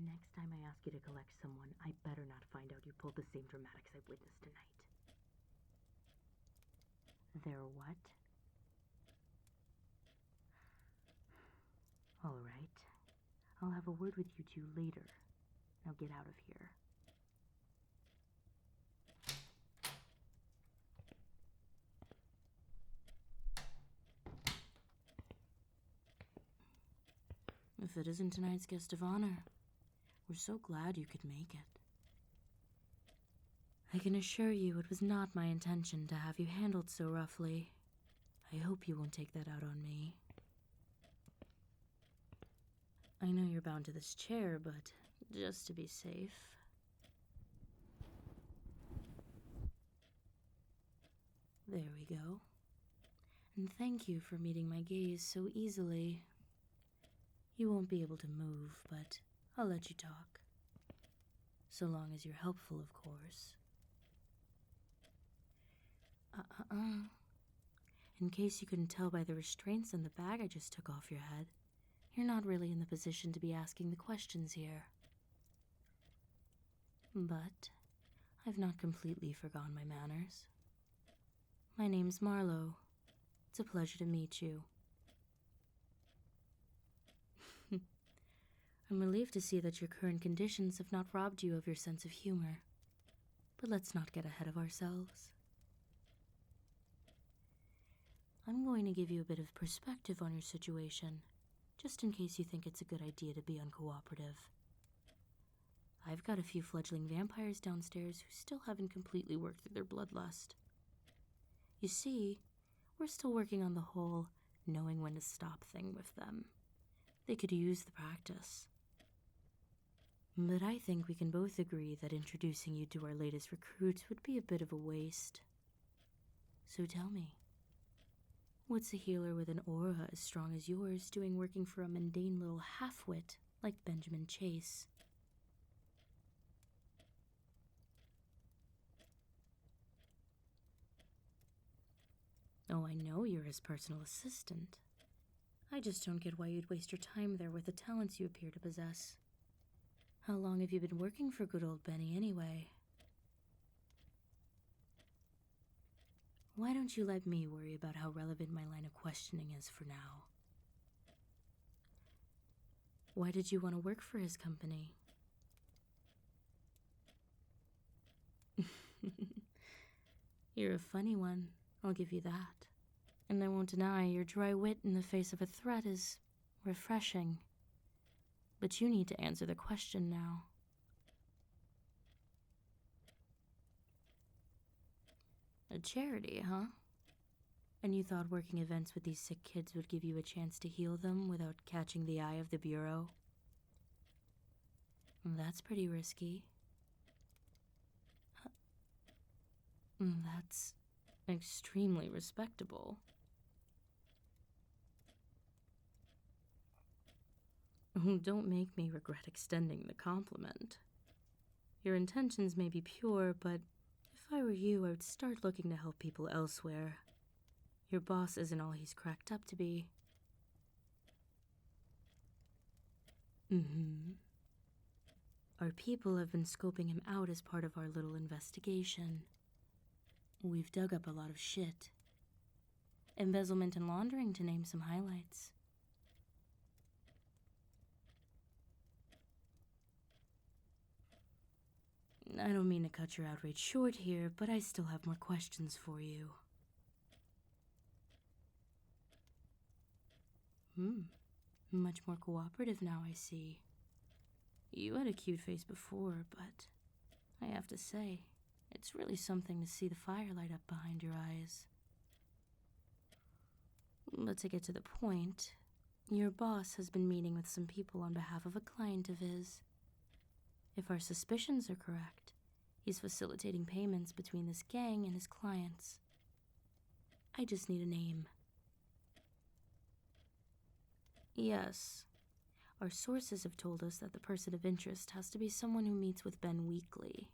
Next time I ask you to collect someone, I better not find out you pulled the same dramatics I witnessed tonight. They're what? All right. I'll have a word with you two later. Now get out of here. If it isn't tonight's guest of honor, we're so glad you could make it. I can assure you it was not my intention to have you handled so roughly. I hope you won't take that out on me. I know you're bound to this chair, but just to be safe. There we go. And thank you for meeting my gaze so easily. You won't be able to move, but I'll let you talk. So long as you're helpful, of course. In case you couldn't tell by the restraints on the bag I just took off your head, you're not really in the position to be asking the questions here. But I've not completely forgone my manners. My name's Marlo. It's a pleasure to meet you. I'm relieved to see that your current conditions have not robbed you of your sense of humor. But let's not get ahead of ourselves. I'm going to give you a bit of perspective on your situation, just in case you think it's a good idea to be uncooperative. I've got a few fledgling vampires downstairs who still haven't completely worked through their bloodlust. You see, we're still working on the whole knowing when to stop thing with them. They could use the practice. But I think we can both agree that introducing you to our latest recruits would be a bit of a waste. So tell me, what's a healer with an aura as strong as yours doing working for a mundane little half-wit like Benjamin Chase? Oh, I know you're his personal assistant. I just don't get why you'd waste your time there with the talents you appear to possess. How long have you been working for good old Benny anyway? Why don't you let me worry about how relevant my line of questioning is for now? Why did you want to work for his company? You're a funny one, I'll give you that. And I won't deny your dry wit in the face of a threat is refreshing. But you need to answer the question now. A charity, huh? And you thought working events with these sick kids would give you a chance to heal them without catching the eye of the Bureau? That's pretty risky. That's extremely respectable. Don't make me regret extending the compliment. Your intentions may be pure, but if I were you, I would start looking to help people elsewhere. Your boss isn't all he's cracked up to be. Our people have been scoping him out as part of our little investigation. We've dug up a lot of shit. Embezzlement and laundering, to name some highlights. I don't mean to cut your outrage short here, but I still have more questions for you. Much more cooperative now, I see. You had a cute face before, but I have to say, it's really something to see the fire light up behind your eyes. But to get to the point, your boss has been meeting with some people on behalf of a client of his. If our suspicions are correct, he's facilitating payments between this gang and his clients. I just need a name. Yes. Our sources have told us that the person of interest has to be someone who meets with Ben weekly.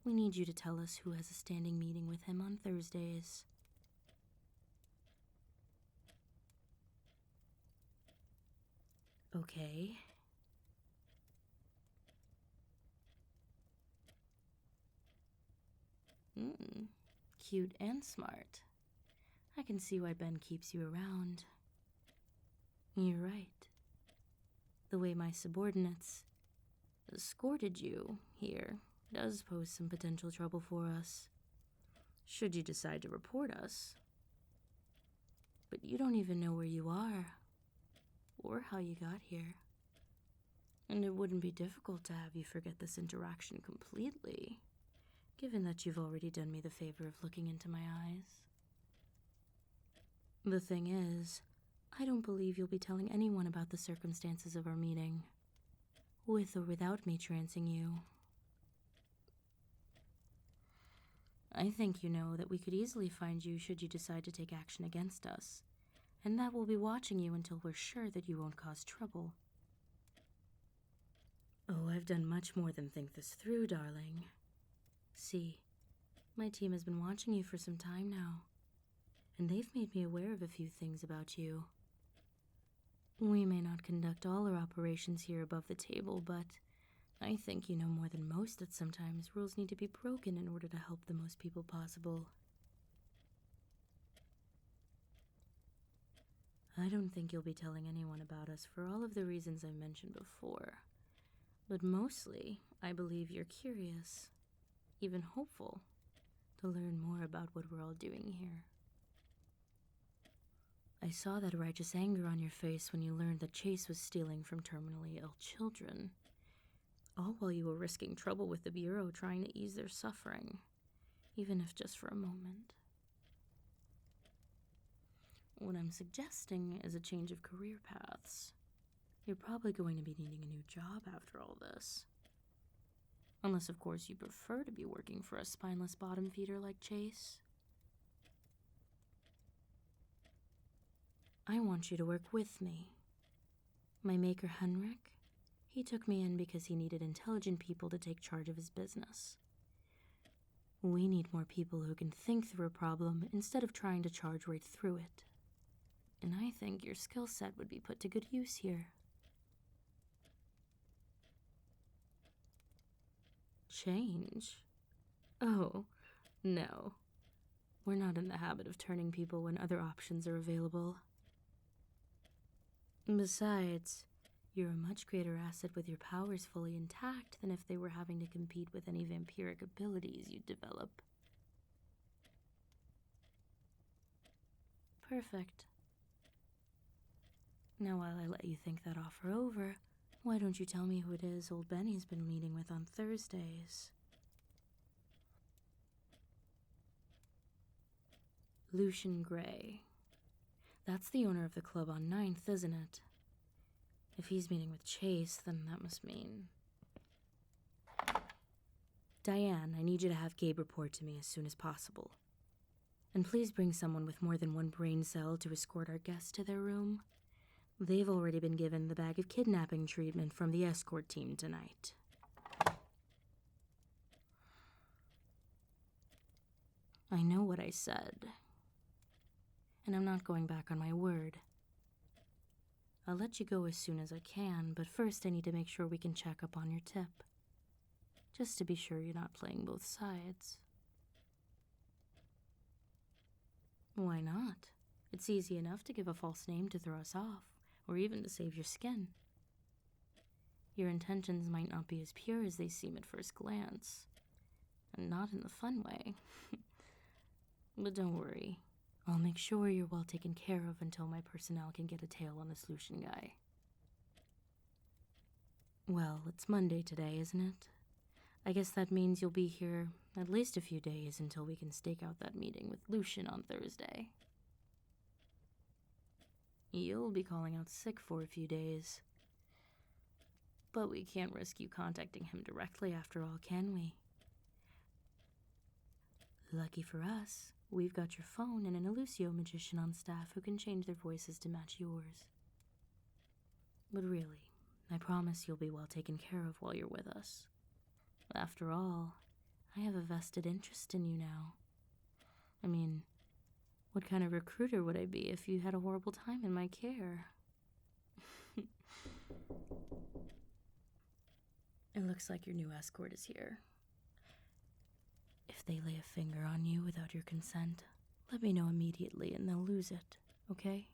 We need you to tell us who has a standing meeting with him on Thursdays. Okay. Cute and smart. I can see why Ben keeps you around. You're right. The way my subordinates escorted you here does pose some potential trouble for us, should you decide to report us. But you don't even know where you are, or how you got here. And it wouldn't be difficult to have you forget this interaction completely, given that you've already done me the favor of looking into my eyes. The thing is, I don't believe you'll be telling anyone about the circumstances of our meeting, with or without me trancing you. I think you know that we could easily find you should you decide to take action against us, and that we'll be watching you until we're sure that you won't cause trouble. Oh, I've done much more than think this through, darling. See, my team has been watching you for some time now, and they've made me aware of a few things about you. We may not conduct all our operations here above the table, but I think you know more than most that sometimes rules need to be broken in order to help the most people possible. I don't think you'll be telling anyone about us for all of the reasons I mentioned before, but mostly I believe you're curious, even hopeful, to learn more about what we're all doing here. I saw that righteous anger on your face when you learned that Chase was stealing from terminally ill children, all while you were risking trouble with the Bureau trying to ease their suffering, even if just for a moment. What I'm suggesting is a change of career paths. You're probably going to be needing a new job after all this. Unless, of course, you prefer to be working for a spineless bottom feeder like Chase. I want you to work with me. My maker, Henrik, he took me in because he needed intelligent people to take charge of his business. We need more people who can think through a problem instead of trying to charge right through it. And I think your skill set would be put to good use here. Change? Oh, no. We're not in the habit of turning people when other options are available. Besides, you're a much greater asset with your powers fully intact than if they were having to compete with any vampiric abilities you'd develop. Perfect. Now, while I let you think that offer over, why don't you tell me who it is old Benny's been meeting with on Thursdays? Lucian Gray. That's the owner of the club on 9th, isn't it? If he's meeting with Chase, then that must mean... Diane, I need you to have Gabe report to me as soon as possible. And please bring someone with more than one brain cell to escort our guests to their room. They've already been given the bag of kidnapping treatment from the escort team tonight. I know what I said. And I'm not going back on my word. I'll let you go as soon as I can, but first I need to make sure we can check up on your tip. Just to be sure you're not playing both sides. Why not? It's easy enough to give a false name to throw us off, or even to save your skin. Your intentions might not be as pure as they seem at first glance, and not in the fun way. But don't worry. I'll make sure you're well taken care of until my personnel can get a tail on this Lucian guy. Well, it's Monday today, isn't it? I guess that means you'll be here at least a few days until we can stake out that meeting with Lucian on Thursday. You'll be calling out sick for a few days. But we can't risk you contacting him directly after all, can we? Lucky for us, we've got your phone and an Illusio magician on staff who can change their voices to match yours. But really, I promise you'll be well taken care of while you're with us. After all, I have a vested interest in you now. I mean, what kind of recruiter would I be if you had a horrible time in my care? It looks like your new escort is here. If If they lay a finger on you without your consent, let me know immediately and they'll lose it, okay?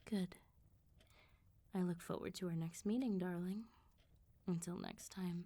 Good. I look forward to our next meeting, darling. Until next time.